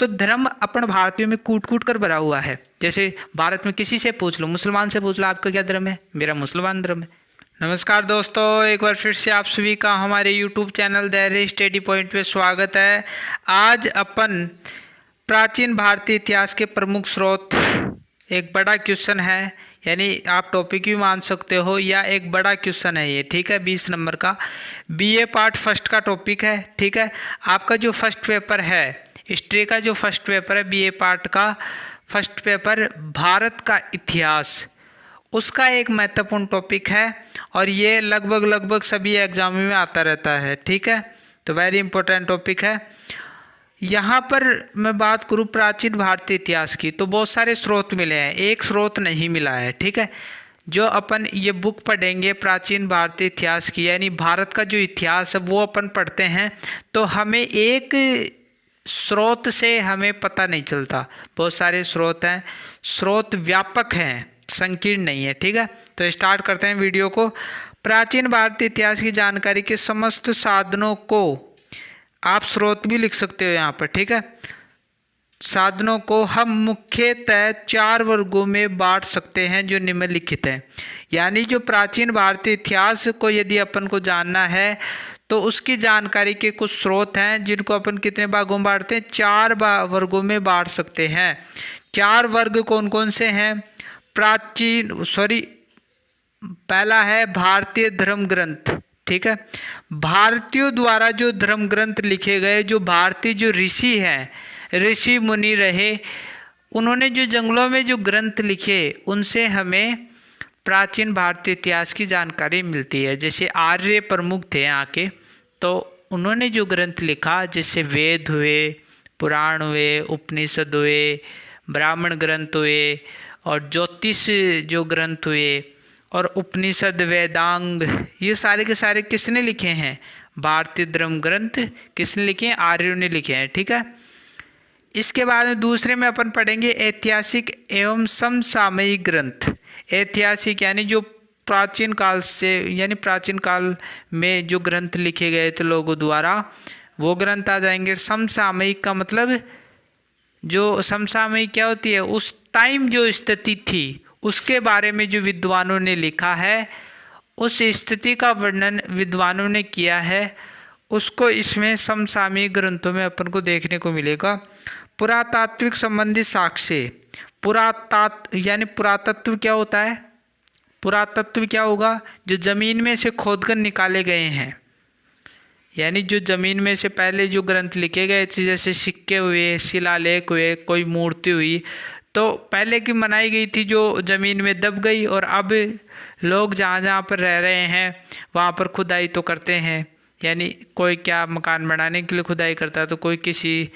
तो धर्म अपन भारतीयों में कूट कूट कर भरा हुआ है। जैसे भारत में किसी से पूछ लो, मुसलमान से पूछ लो आपका क्या धर्म है, मेरा मुसलमान धर्म है। नमस्कार दोस्तों, एक बार फिर से आप सभी का हमारे YouTube चैनल धैर्य स्टडी पॉइंट पे स्वागत है। आज अपन प्राचीन भारतीय इतिहास के प्रमुख स्रोत, एक बड़ा क्वेश्चन है, यानी आप टॉपिक भी मान सकते हो या एक बड़ा क्वेश्चन है ये, ठीक है। 20 नंबर का BA पार्ट फर्स्ट का टॉपिक है, ठीक है। आपका जो फर्स्ट पेपर है हिस्ट्री का, जो फर्स्ट पेपर है BA पार्ट का फर्स्ट पेपर भारत का इतिहास, उसका एक महत्वपूर्ण टॉपिक है और ये लगभग सभी एग्जामों में आता रहता है, ठीक है। तो वेरी इंपॉर्टेंट टॉपिक है। यहाँ पर मैं बात करूँ प्राचीन भारतीय इतिहास की, तो बहुत सारे स्रोत मिले हैं, एक स्रोत नहीं मिला है, ठीक है। जो अपन ये बुक पढ़ेंगे प्राचीन भारतीय इतिहास की, यानी भारत का जो इतिहास है वो अपन पढ़ते हैं, तो हमें एक स्रोत से हमें पता नहीं चलता, बहुत सारे स्रोत हैं, स्रोत व्यापक हैं, संकीर्ण नहीं है, ठीक है। तो स्टार्ट करते हैं वीडियो को। प्राचीन भारतीय इतिहास की जानकारी के समस्त साधनों को, आप स्रोत भी लिख सकते हो यहाँ पर, ठीक है। साधनों को हम मुख्यतः 4 वर्गों में बांट सकते हैं जो निम्नलिखित हैं। यानी जो प्राचीन भारतीय इतिहास को यदि अपन को जानना है तो उसकी जानकारी के कुछ स्रोत हैं जिनको अपन कितने भागों में बांटते हैं, 4 वर्गों में बांट सकते हैं। 4 वर्ग कौन कौन से हैं? पहला है भारतीय धर्म ग्रंथ, ठीक है। भारतीयों द्वारा जो धर्म ग्रंथ लिखे गए, जो भारतीय जो ऋषि हैं, ऋषि मुनि रहे, उन्होंने जो जंगलों में जो ग्रंथ लिखे, उनसे हमें प्राचीन भारतीय इतिहास की जानकारी मिलती है। जैसे आर्य प्रमुख थे यहाँ के, तो उन्होंने जो ग्रंथ लिखा, जैसे वेद हुए, पुराण हुए, उपनिषद हुए, ब्राह्मण ग्रंथ हुए और ज्योतिष जो ग्रंथ हुए और उपनिषद, वेदांग, ये सारे के सारे किसने लिखे हैं? भारतीय धर्म ग्रंथ किसने लिखे हैं? आर्यों ने लिखे हैं, ठीक है। इसके बाद में दूसरे में अपन पढ़ेंगे ऐतिहासिक एवं समसामयिक ग्रंथ। ऐतिहासिक यानी जो प्राचीन काल से, यानी प्राचीन काल में जो ग्रंथ लिखे गए थे लोगों द्वारा, वो ग्रंथ आ जाएंगे। समसामयिक का मतलब, जो समसामयिक क्या होती है, उस टाइम जो स्थिति थी उसके बारे में जो विद्वानों ने लिखा है, उस स्थिति का वर्णन विद्वानों ने किया है, उसको इसमें समसामयिक ग्रंथों में अपन को देखने को मिलेगा। पुरातात्विक संबंधी साक्ष्य, यानी पुरातत्व क्या होता है? पुरातत्व क्या होगा? जो जमीन में से खोदकर निकाले गए हैं, यानी जो जमीन में से पहले जो ग्रंथ लिखे गए थे, जैसे सिक्के हुए, शिलालेख हुए, कोई मूर्ति हुई, तो पहले की बनाई गई थी जो ज़मीन में दब गई, और अब लोग जहाँ जहाँ पर रह रहे हैं वहाँ पर खुदाई तो करते हैं। यानी कोई क्या मकान बनाने के लिए खुदाई करता है, तो कोई किसी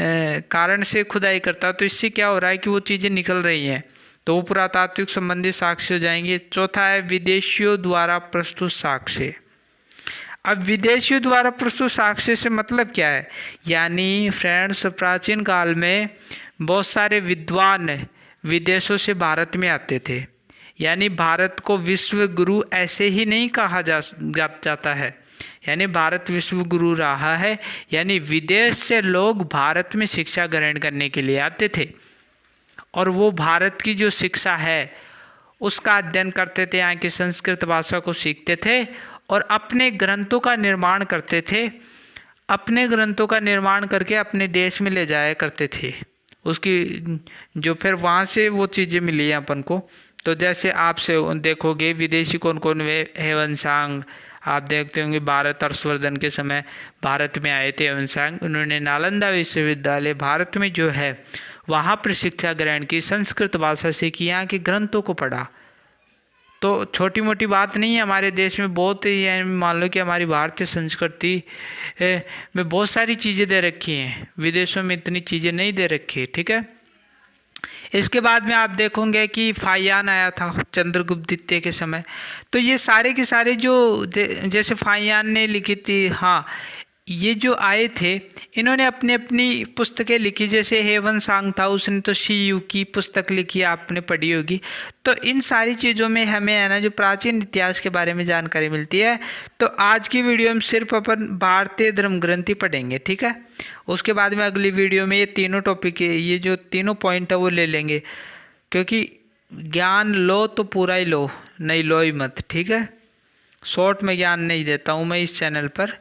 कारण से खुदाई करता है, तो इससे क्या हो रहा है कि वो चीज़ें निकल रही हैं, तो वो पुरातात्विक संबंधी साक्ष्य हो जाएंगे। चौथा है विदेशियों द्वारा प्रस्तुत साक्ष्य। अब विदेशियों द्वारा प्रस्तुत साक्ष्य से मतलब क्या है? यानी फ्रेंड्स, प्राचीन काल में बहुत सारे विद्वान विदेशों से भारत में आते थे, यानी भारत को विश्व गुरु ऐसे ही नहीं कहा जाता है, यानी भारत विश्व गुरु रहा है, यानी विदेश से लोग भारत में शिक्षा ग्रहण करने के लिए आते थे और वो भारत की जो शिक्षा है उसका अध्ययन करते थे, यहाँ की संस्कृत भाषा को सीखते थे और अपने ग्रंथों का निर्माण करते थे, अपने ग्रंथों का निर्माण करके अपने देश में ले जाया करते थे। उसकी जो फिर वहाँ से वो चीज़ें मिली हैं अपन को। तो जैसे आपसे देखोगे विदेशी कौन कौन हुए, हेवनसांग, आप देखते होंगे भारत हर्षवर्धन के समय भारत में आए थे हेवनसांग, उन्होंने नालंदा विश्वविद्यालय भारत में जो है वहाँ पर शिक्षा ग्रहण की, संस्कृत भाषा से की, यहाँ के ग्रंथों को पढ़ा। तो छोटी मोटी बात नहीं है, हमारे देश में बहुत ही, मान लो कि हमारी भारतीय संस्कृति में बहुत सारी चीज़ें दे रखी हैं, विदेशों में इतनी चीज़ें नहीं दे रखी, ठीक है। इसके बाद में आप देखोगे कि फाहियान आया था चंद्रगुप्त द्वितीय के समय, तो ये सारे के सारे जो जैसे फाहियान ने लिखी थी, हाँ, ये जो आए थे इन्होंने अपनी अपनी पुस्तकें लिखी, जैसे हेवन सांग था उसने तो शी यू की पुस्तक लिखी, आपने पढ़ी होगी। तो इन सारी चीज़ों में हमें है ना जो प्राचीन इतिहास के बारे में जानकारी मिलती है। तो आज की वीडियो में सिर्फ अपन भारतीय धर्म ग्रंथ ही पढ़ेंगे, ठीक है। उसके बाद में अगली वीडियो में ये तीनों टॉपिक, ये जो तीनों पॉइंट है वो ले लेंगे, क्योंकि ज्ञान लो तो पूरा ही लो, नहीं लो ही मत, ठीक है। शॉर्ट में ज्ञान नहीं देता हूँ मैं इस चैनल पर,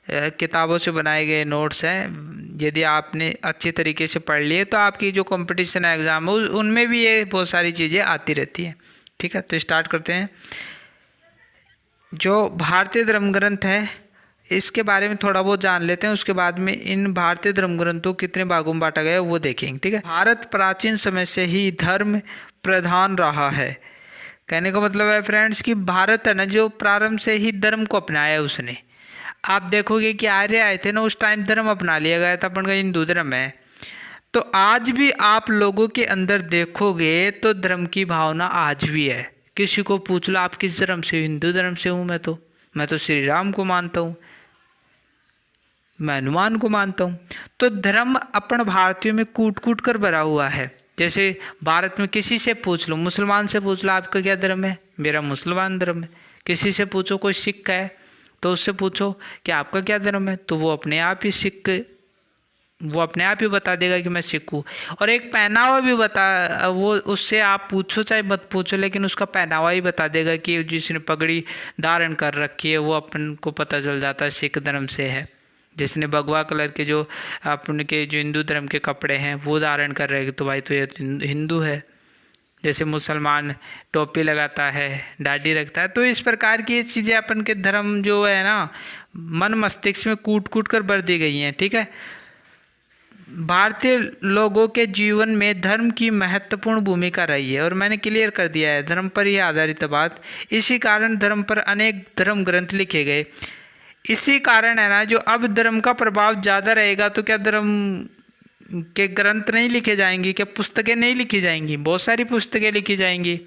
किताबों से बनाए गए नोट्स हैं। यदि आपने अच्छे तरीके से पढ़ लिए तो आपकी जो कंपटीशन एग्ज़ाम है उनमें भी ये बहुत सारी चीज़ें आती रहती हैं, ठीक है। तो स्टार्ट करते हैं। जो भारतीय धर्म ग्रंथ है इसके बारे में थोड़ा बहुत जान लेते हैं, उसके बाद में इन भारतीय धर्म ग्रंथों को कितने भागों में बांटा गया है वो देखेंगे, ठीक है। भारत प्राचीन समय से ही धर्म प्रधान रहा है। कहने का मतलब है फ्रेंड्स कि भारत है ना जो प्रारंभ से ही धर्म को अपनाया है उसने। आप देखोगे कि आर्य आए थे ना उस टाइम धर्म अपना लिया गया था, अपन का हिंदू धर्म है। तो आज भी आप लोगों के अंदर देखोगे तो धर्म की भावना आज भी है। किसी को पूछ लो आप किस धर्म से हो, हिंदू धर्म से हूँ मैं तो श्री राम को मानता हूँ, मैं हनुमान को मानता हूँ। तो धर्म अपन भारतीयों में कूट कूट कर भरा हुआ है। जैसे भारत में किसी से पूछ लो, मुसलमान से पूछ लो आपका क्या धर्म है, मेरा मुसलमान धर्म है। किसी से पूछो कोई सिख है तो उससे पूछो कि आपका क्या धर्म है, तो वो अपने आप ही बता देगा कि मैं सिख हूँ। और एक पहनावा भी वो उससे आप पूछो चाहे मत पूछो, लेकिन उसका पहनावा ही बता देगा कि जिसने पगड़ी धारण कर रखी है वो अपन को पता चल जाता है सिख धर्म से है। जिसने भगवा कलर के जो अपन के जो हिंदू धर्म के कपड़े हैं वो धारण कर रहे हैं तो भाई तो ये हिंदू है। जैसे मुसलमान टोपी लगाता है, दाढ़ी रखता है। तो इस प्रकार की चीज़ें अपन के धर्म जो है ना मन मस्तिष्क में कूट कूट कर भर दी गई हैं, ठीक है। भारतीय लोगों के जीवन में धर्म की महत्वपूर्ण भूमिका रही है और मैंने क्लियर कर दिया है, धर्म पर ही आधारित बात। इसी कारण धर्म पर अनेक धर्म ग्रंथ लिखे गए। इसी कारण है ना जो अब धर्म का प्रभाव ज़्यादा रहेगा तो क्या धर्म के ग्रंथ नहीं लिखे जाएंगी, क्या पुस्तकें नहीं लिखी जाएंगी? बहुत सारी पुस्तकें लिखी जाएंगी।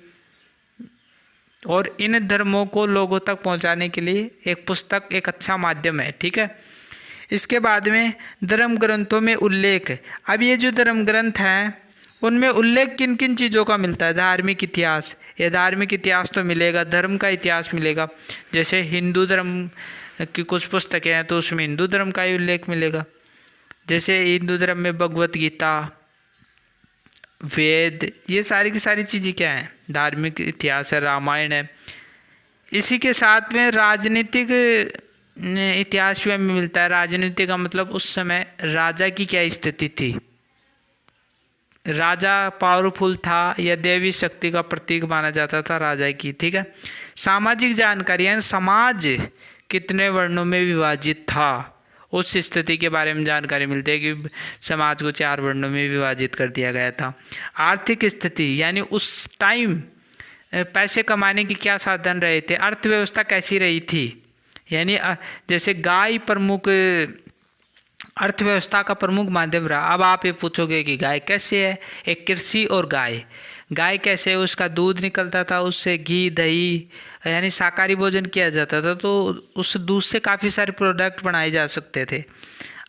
और इन धर्मों को लोगों तक पहुंचाने के लिए एक पुस्तक एक अच्छा माध्यम है, ठीक है। इसके बाद में धर्म ग्रंथों में उल्लेख। अब ये जो धर्म ग्रंथ हैं उनमें उल्लेख किन किन चीज़ों का मिलता है? धार्मिक इतिहास, ये धार्मिक इतिहास तो मिलेगा, धर्म का इतिहास मिलेगा। जैसे हिंदू धर्म की कुछ पुस्तकें हैं तो उसमें हिंदू धर्म का ही उल्लेख मिलेगा। जैसे हिंदू धर्म में भगवत गीता, वेद, ये सारी की सारी चीज़ें क्या हैं? धार्मिक इतिहास है, रामायण है। इसी के साथ में राजनीतिक इतिहास भी हमें मिलता है। राजनीति का मतलब उस समय राजा की क्या स्थिति थी, राजा पावरफुल था या देवी शक्ति का प्रतीक माना जाता था राजा की, ठीक है। सामाजिक जानकारियाँ, समाज कितने वर्णों में विभाजित था उस स्थिति के बारे में जानकारी मिलती है कि समाज को 4 वर्णों में विभाजित कर दिया गया था। आर्थिक स्थिति यानी उस टाइम पैसे कमाने के क्या साधन रहे थे, अर्थव्यवस्था कैसी रही थी। यानी जैसे गाय प्रमुख अर्थव्यवस्था का प्रमुख माध्यम रहा। अब आप ये पूछोगे कि गाय कैसे है? एक कृषि और गाय कैसे है? उसका दूध निकलता था, उससे घी दही यानी शाकाहारी भोजन किया जाता था, तो उस दूध से काफ़ी सारे प्रोडक्ट बनाए जा सकते थे।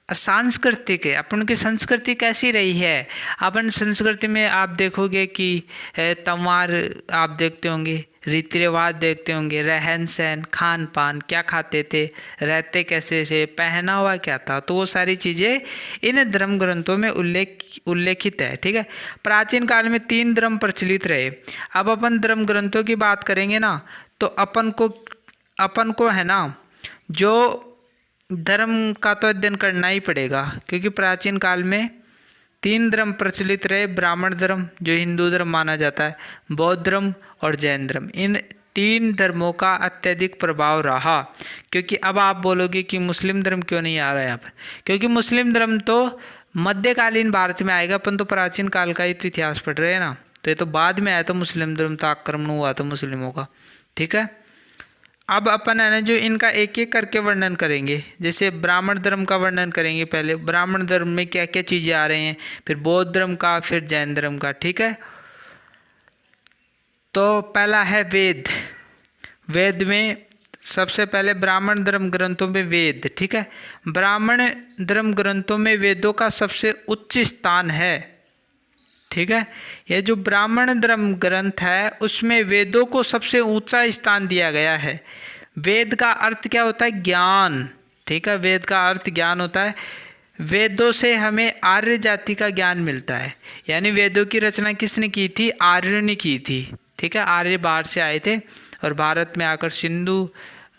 और सांस्कृतिक है, अपन की संस्कृति कैसी रही है? अपन संस्कृति में आप देखोगे कि त्योहार आप देखते होंगे, रीति रिवाज देखते होंगे, रहन सहन, खान पान, क्या खाते थे, रहते कैसे से, पहनावा क्या था, तो वो सारी चीज़ें इन धर्म ग्रंथों में उल्लेखित है, ठीक है। प्राचीन काल में 3 धर्म प्रचलित रहे। अब अपन धर्म ग्रंथों की बात करेंगे ना तो अपन को है ना जो धर्म का तो अध्ययन करना ही पड़ेगा, क्योंकि प्राचीन काल में 3 धर्म प्रचलित रहे। ब्राह्मण धर्म जो हिंदू धर्म माना जाता है, बौद्ध धर्म और जैन धर्म। इन 3 धर्मों का अत्यधिक प्रभाव रहा। क्योंकि अब आप बोलोगे कि मुस्लिम धर्म क्यों नहीं आ रहा है यहाँ पर, क्योंकि मुस्लिम धर्म तो मध्यकालीन भारत में आएगा। अपन तो प्राचीन काल का ही तो इतिहास पढ़ रहे हैं ना, तो ये तो बाद में आया था मुस्लिम धर्म, तो आक्रमण हुआ था मुस्लिमों का, ठीक है। अब अपन है ना जो इनका एक एक करके वर्णन करेंगे। जैसे ब्राह्मण धर्म का वर्णन करेंगे, पहले ब्राह्मण धर्म में क्या क्या चीज़ें आ रही हैं, फिर बौद्ध धर्म का, फिर जैन धर्म का, ठीक है। तो पहला है वेद। वेद में सबसे पहले ब्राह्मण धर्म ग्रंथों में वेद, ठीक है। ब्राह्मण धर्म ग्रंथों में वेदों का सबसे उच्च स्थान है, ठीक है। ये जो ब्राह्मण धर्म ग्रंथ है उसमें वेदों को सबसे ऊंचा स्थान दिया गया है। वेद का अर्थ क्या होता है? ज्ञान, ठीक है। वेद का अर्थ ज्ञान होता है। वेदों से हमें आर्य जाति का ज्ञान मिलता है, यानी वेदों की रचना किसने की थी? आर्यों ने की थी, ठीक है। आर्य बाहर से आए थे और भारत में आकर सिंधु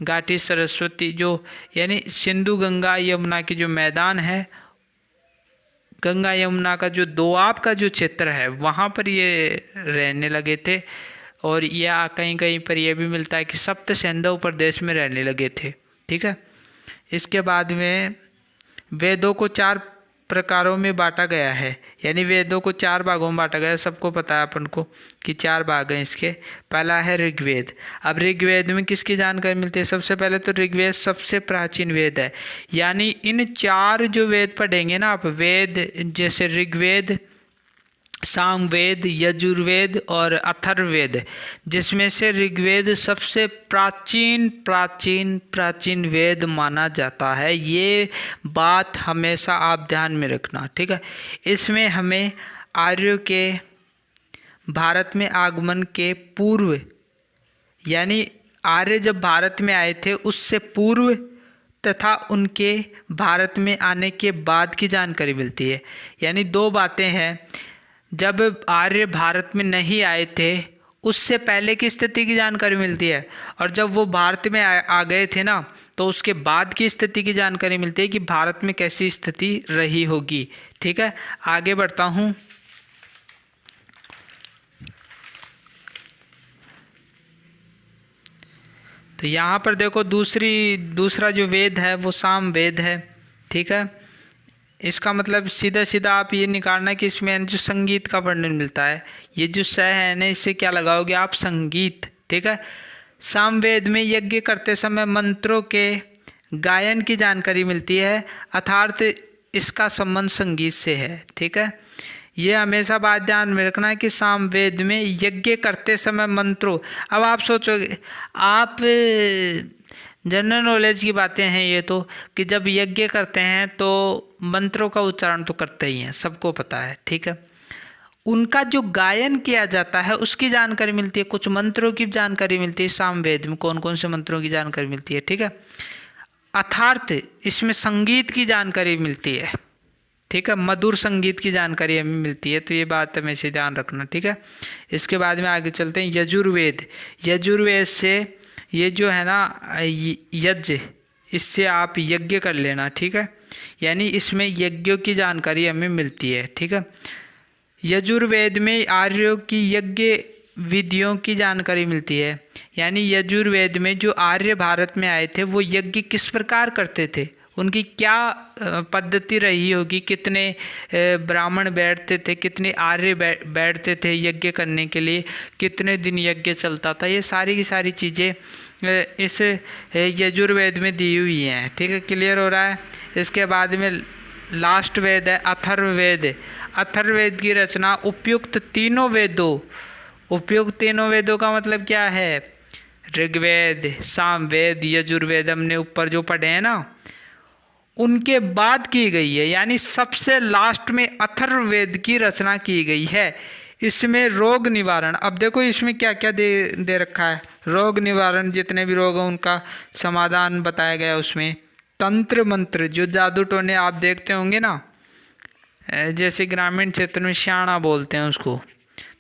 घाटी सरस्वती जो यानी सिंधु गंगा यमुना की जो मैदान है, गंगा यमुना का जो दोआब का जो क्षेत्र है वहाँ पर ये रहने लगे थे। और या कहीं कहीं पर यह भी मिलता है कि सप्त सिंधु प्रदेश में रहने लगे थे, ठीक है। इसके बाद में वेदों को 4 प्रकारों में बांटा गया है, यानी वेदों को 4 भागों में बांटा गया है। सबको पता है अपन को कि 4 भाग हैं इसके। पहला है ऋग्वेद। अब ऋग्वेद में किसकी जानकारी मिलती है? सबसे पहले तो ऋग्वेद सबसे प्राचीन वेद है, यानी इन 4 जो वेद पढ़ेंगे ना आप, वेद जैसे ऋग्वेद, सामवेद, यजुर्वेद और अथर्ववेद, जिसमें से ऋग्वेद सबसे प्राचीन प्राचीन प्राचीन वेद माना जाता है। ये बात हमेशा आप ध्यान में रखना, ठीक है। इसमें हमें आर्यों के भारत में आगमन के पूर्व, यानी आर्य जब भारत में आए थे उससे पूर्व तथा उनके भारत में आने के बाद की जानकारी मिलती है। यानी 2 बातें हैं, जब आर्य भारत में नहीं आए थे उससे पहले की स्थिति की जानकारी मिलती है, और जब वो भारत में आ गए थे ना तो उसके बाद की स्थिति की जानकारी मिलती है कि भारत में कैसी स्थिति रही होगी, ठीक है। आगे बढ़ता हूँ। तो यहाँ पर देखो दूसरा जो वेद है वो सामवेद है, ठीक है। इसका मतलब सीधा सीधा आप ये निकालना कि इसमें जो संगीत का वर्णन मिलता है, ये जो स है ना, इससे क्या लगाओगे आप? संगीत, ठीक है। सामवेद में यज्ञ करते समय मंत्रों के गायन की जानकारी मिलती है, अर्थात इसका संबंध संगीत से है, ठीक है। ये हमेशा बात ध्यान में रखना है कि सामवेद में यज्ञ करते समय मंत्रों, अब आप सोचोगे, आप जनरल नॉलेज की बातें हैं ये तो, कि जब यज्ञ करते हैं तो मंत्रों का उच्चारण तो करते ही हैं, सबको पता है, ठीक है। उनका जो गायन किया जाता है उसकी जानकारी मिलती है, कुछ मंत्रों की जानकारी मिलती है। सामवेद में कौन कौन से मंत्रों की जानकारी मिलती है, ठीक है। अर्थात इसमें संगीत की जानकारी मिलती है, ठीक है। मधुर संगीत की जानकारी हमें मिलती है, तो ये बात हमेशा ध्यान रखना, ठीक है। इसके बाद में आगे चलते हैं यजुर्वेद। यजुर्वेद से ये जो है ना यज्ञ, इससे आप यज्ञ कर लेना, ठीक है। यानी इसमें यज्ञों की जानकारी हमें मिलती है, ठीक है। यजुर्वेद में आर्यों की यज्ञ विधियों की जानकारी मिलती है, यानी यजुर्वेद में जो आर्य भारत में आए थे वो यज्ञ किस प्रकार करते थे, उनकी क्या पद्धति रही होगी, कितने ब्राह्मण बैठते थे, कितने आर्य बैठते थे यज्ञ करने के लिए, कितने दिन यज्ञ चलता था, ये सारी की सारी चीज़ें इस यजुर्वेद में दी हुई हैं, ठीक है। क्लियर हो रहा है। इसके बाद में लास्ट वेद है अथर्ववेद। अथर्ववेद की रचना उपयुक्त तीनों वेदों का मतलब क्या है? ऋग्वेद, सामवेद, यजुर्वेद हमने ऊपर जो पढ़े हैं ना, उनके बाद की गई है, यानी सबसे लास्ट में अथर्ववेद की रचना की गई है। इसमें रोग निवारण, अब देखो इसमें क्या क्या दे रखा है। रोग निवारण, जितने भी रोग हैं उनका समाधान बताया गया। उसमें तंत्र मंत्र, जो जादू टोने आप देखते होंगे ना, जैसे ग्रामीण क्षेत्र में श्याणा बोलते हैं उसको,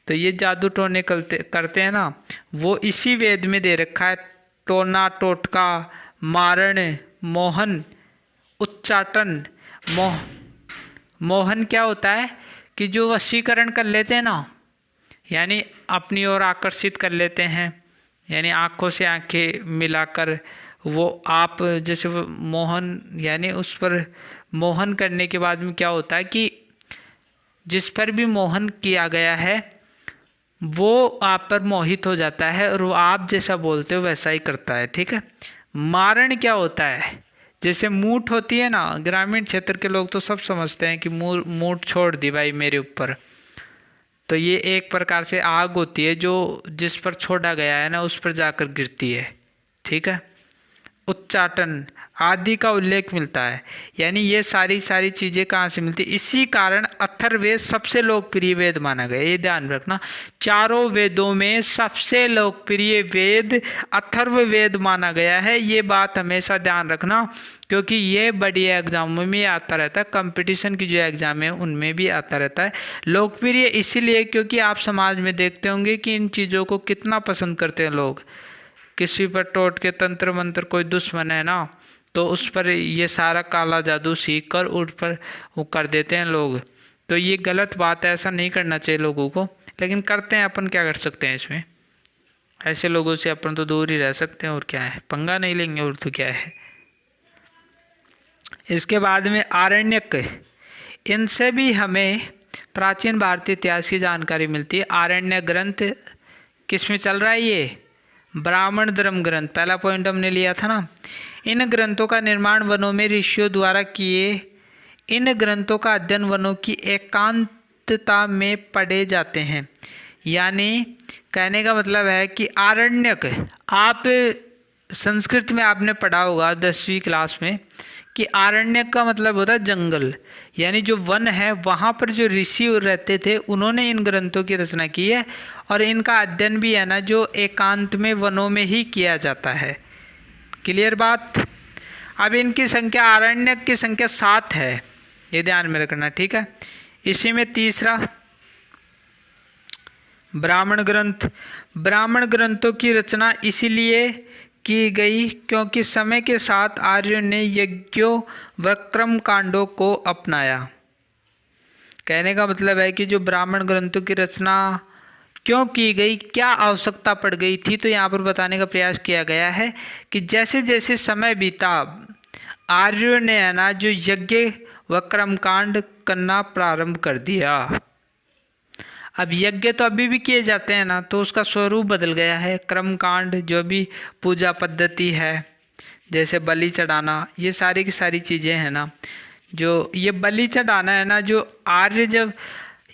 तो ये जादू टोने करते हैं ना, वो इसी वेद में दे रखा है। टोना, टोटका, मारण, मोहन, उच्चाटन। मोहन क्या होता है कि जो वशीकरण कर लेते हैं ना, यानी अपनी ओर आकर्षित कर लेते हैं, यानी आँखों से आँखें मिलाकर वो आप जैसे मोहन, यानी उस पर मोहन करने के बाद में क्या होता है कि जिस पर भी मोहन किया गया है वो आप पर मोहित हो जाता है और वो आप जैसा बोलते हो वैसा ही करता है, ठीक है। मारण क्या होता है? जैसे मूठ होती है ना, ग्रामीण क्षेत्र के लोग तो सब समझते हैं कि मूठ छोड़ दी भाई मेरे ऊपर, तो ये एक प्रकार से आग होती है जो जिस पर छोड़ा गया है ना उस पर जाकर गिरती है, ठीक है। उच्चाटन आदि का उल्लेख मिलता है। यानी ये सारी चीज़ें कहाँ से मिलती, इसी कारण अथर्ववेद सबसे लोकप्रिय वेद माना गया। ये ध्यान रखना, चारों वेदों में सबसे लोकप्रिय वेद अथर्ववेद माना गया है। ये बात हमेशा ध्यान रखना, क्योंकि ये बड़ी एग्जामों में आता रहता है, कंपटीशन की जो एग्जाम है उनमें भी आता रहता है। लोकप्रिय इसीलिए क्योंकि आप समाज में देखते होंगे कि इन चीज़ों को कितना पसंद करते हैं लोग। किसी पर टोट के तंत्र मंत्र कोई दुश्मन है ना, तो उस पर ये सारा काला जादू सीख कर उस पर वो कर देते हैं लोग। तो ये गलत बात है, ऐसा नहीं करना चाहिए लोगों को, लेकिन करते हैं। अपन क्या कर सकते हैं इसमें, ऐसे लोगों से अपन तो दूर ही रह सकते हैं, और क्या है, पंगा नहीं लेंगे और तो क्या है। इसके बाद में आरण्यक, इनसे भी हमें प्राचीन भारतीय इतिहास की जानकारी मिलती है। आरण्यक ग्रंथ किस में चल रहा है, ये ब्राह्मण धर्म ग्रंथ, पहला पॉइंट हमने लिया था ना। इन ग्रंथों का निर्माण वनों में ऋषियों द्वारा किए, इन ग्रंथों का अध्ययन वनों की एकांतता में पढ़े जाते हैं। यानी कहने का मतलब है कि आरण्यक, आप संस्कृत में आपने पढ़ा होगा 10वीं क्लास में कि आरण्यक का मतलब होता है जंगल, यानी जो वन है वहाँ पर जो ऋषि रहते थे उन्होंने इन ग्रंथों की रचना की है। और इनका अध्ययन भी है ना जो एकांत में वनों में ही किया जाता है। क्लियर बात। अब इनकी संख्या, आरण्यक की संख्या 7 है, ये ध्यान में रखना, ठीक है। इसी में तीसरा ब्राह्मण ग्रंथ। ब्राह्मण ग्रंथों की रचना इसीलिए की गई क्योंकि समय के साथ आर्यों ने यज्ञों व कर्म कांडों को अपनाया। कहने का मतलब है कि जो ब्राह्मण ग्रंथों की रचना क्यों की गई, क्या आवश्यकता पड़ गई थी, तो यहाँ पर बताने का प्रयास किया गया है कि जैसे जैसे समय बीता आर्यों ने है ना जो यज्ञ व कर्मकांड करना प्रारंभ कर दिया। अब यज्ञ तो अभी भी किए जाते हैं ना, तो उसका स्वरूप बदल गया है। कर्मकांड जो भी पूजा पद्धति है, जैसे बलि चढ़ाना, ये सारी की सारी चीज़ें हैं ना, जो ये बलि चढ़ाना है ना, जो आर्य जब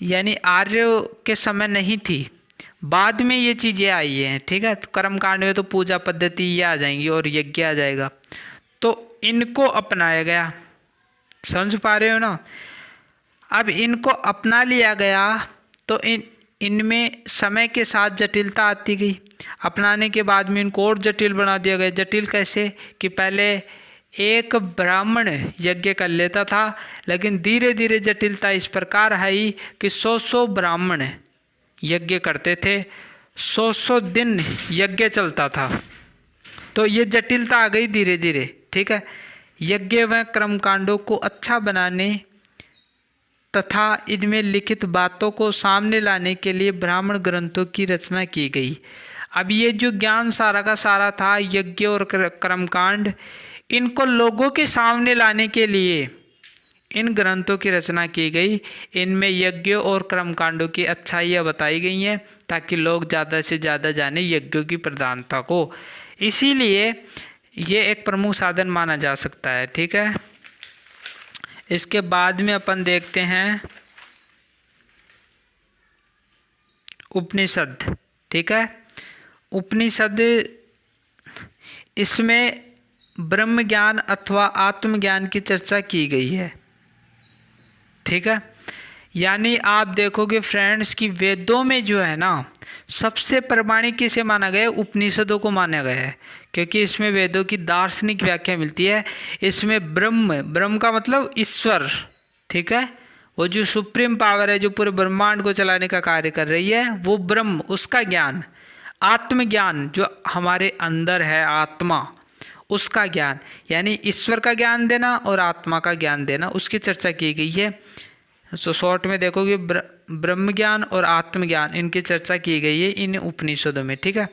यानी आर्य के समय नहीं थी, बाद में ये चीज़ें आई हैं, ठीक है। तो कर्मकांड में तो पूजा पद्धति ये आ जाएंगी और यज्ञ आ जाएगा, तो इनको अपनाया गया। समझ पा रहे हो ना। अब इनको अपना लिया गया तो इनमें समय के साथ जटिलता आती गई। अपनाने के बाद में इनको और जटिल बना दिया गया। जटिल कैसे कि पहले एक ब्राह्मण यज्ञ कर लेता था, लेकिन धीरे धीरे जटिलता इस प्रकार आई कि 100 ब्राह्मण यज्ञ करते थे, 100 दिन यज्ञ चलता था। तो ये जटिलता आ गई धीरे धीरे, ठीक है। यज्ञ व कर्मकांडों को अच्छा बनाने तथा इनमें लिखित बातों को सामने लाने के लिए ब्राह्मण ग्रंथों की रचना की गई। अब ये जो ज्ञान सारा का सारा था, यज्ञ और कर्मकांड, इनको लोगों के सामने लाने के लिए इन ग्रंथों की रचना की गई। इनमें यज्ञों और कर्मकांडों की अच्छाइयाँ बताई गई हैं ताकि लोग ज़्यादा से ज़्यादा जाने यज्ञों की प्रधानता को। इसीलिए ये एक प्रमुख साधन माना जा सकता है, ठीक है। इसके बाद में अपन देखते हैं उपनिषद, ठीक है। उपनिषद, इसमें ब्रह्म ज्ञान अथवा आत्मज्ञान की चर्चा की गई है, ठीक है। यानी आप देखोगे फ्रेंड्स कि वेदों में जो है ना सबसे प्रमाणिक किसे माना गया है, उपनिषदों को माना गया है, क्योंकि इसमें वेदों की दार्शनिक व्याख्या मिलती है। इसमें ब्रह्म का मतलब ईश्वर, ठीक है, वो जो सुप्रीम पावर है जो पूरे ब्रह्मांड को चलाने का कार्य कर रही है, वो ब्रह्म, उसका ज्ञान। आत्मज्ञान जो हमारे अंदर है, आत्मा, उसका ज्ञान, यानी ईश्वर का ज्ञान देना और आत्मा का ज्ञान देना, उसकी चर्चा की गई है। सो शॉर्ट में देखोगे ब्रह्म ज्ञान और आत्मज्ञान, इनकी चर्चा की गई है इन उपनिषदों में, ठीक है।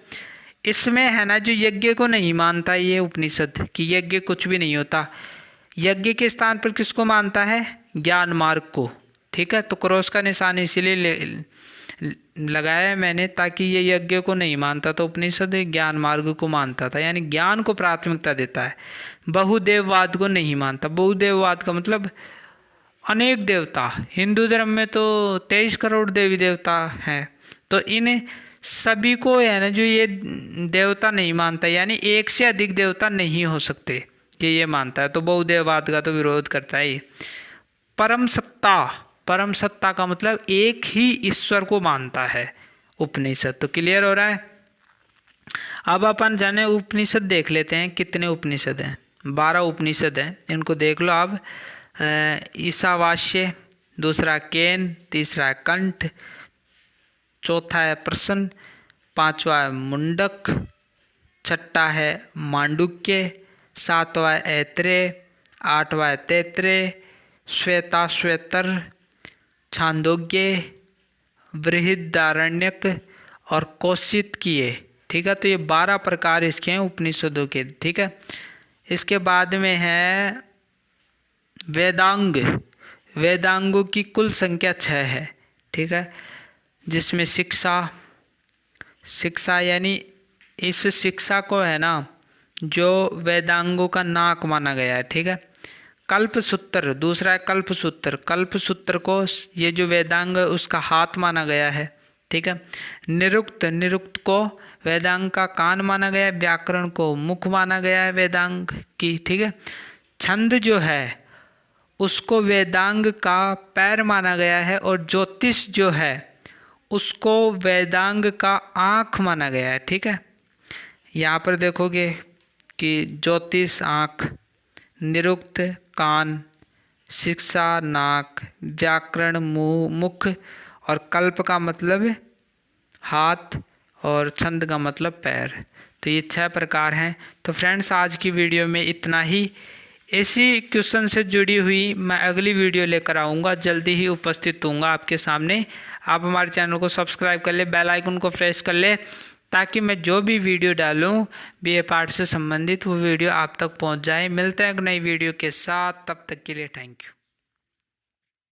इसमें है ना जो यज्ञ को नहीं मानता ये उपनिषद कि यज्ञ कुछ भी नहीं होता, यज्ञ के स्थान पर किसको मानता है, ज्ञान मार्ग को, ठीक है। तो क्रॉस का निशान इसीलिए लगाया है मैंने ताकि ये यज्ञ को नहीं मानता, तो उपनिषद ज्ञान मार्ग को मानता था, यानी ज्ञान को प्राथमिकता देता है। बहुदेववाद को नहीं मानता। बहुदेववाद का मतलब अनेक देवता, हिंदू धर्म में तो 23 करोड़ देवी देवता हैं, तो इन सभी को है ना जो ये देवता नहीं मानता, यानी एक से अधिक देवता नहीं हो सकते, ये मानता है, तो बहुदेववाद का तो विरोध करता है। परम सत्ता, परम सत्ता का मतलब एक ही ईश्वर को मानता है उपनिषद। तो क्लियर हो रहा है। अब अपन जाने उपनिषद देख लेते हैं, कितने उपनिषद हैं। 12 उपनिषद हैं, इनको देख लो आप। ईशावास्य, दूसरा केन, तीसरा है कंठ, चौथा है प्रश्न, पांचवा है मुंडक, छठा है मांडुक्य, सातवां है ऐत्रेय, आठवां है तैत्रेय, श्वेताश्वेतर, छांदोग्य, बृहदारण्यक और कौशितकीय। ठीक है, तो ये 12 प्रकार इसके हैं उपनिषदों के। ठीक है, इसके बाद में है वेदांग। वेदांगों की कुल संख्या 6 है। ठीक है, जिसमें शिक्षा यानी इस शिक्षा को है ना जो वेदांगों का नाक माना गया है। ठीक है, कल्पसूत्र, दूसरा है कल्पसूत्र। कल्पसूत्र को ये जो वेदांग है उसका हाथ माना गया है। ठीक है, निरुक्त को वेदांग का कान माना गया है, व्याकरण को मुख माना गया है वेदांग की। ठीक है, छंद जो है उसको वेदांग का पैर माना गया है, और ज्योतिष जो है उसको वेदांग का आँख माना गया है। ठीक है, यहाँ पर देखोगे कि ज्योतिष आँख, निरुक्त कान, शिक्षा नाक, व्याकरण मुख, और कल्प का मतलब हाथ, और छंद का मतलब पैर। तो ये 6 प्रकार हैं। तो फ्रेंड्स, आज की वीडियो में इतना ही। इसी क्वेश्चन से जुड़ी हुई मैं अगली वीडियो लेकर आऊँगा, जल्दी ही उपस्थित होऊंगा आपके सामने। आप हमारे चैनल को सब्सक्राइब कर ले, बेल आइकन को प्रेस कर ले, ताकि मैं जो भी वीडियो डालूं बीए पार्ट से संबंधित वो वीडियो आप तक पहुंच जाए। मिलते हैं एक नई वीडियो के साथ, तब तक के लिए थैंक यू।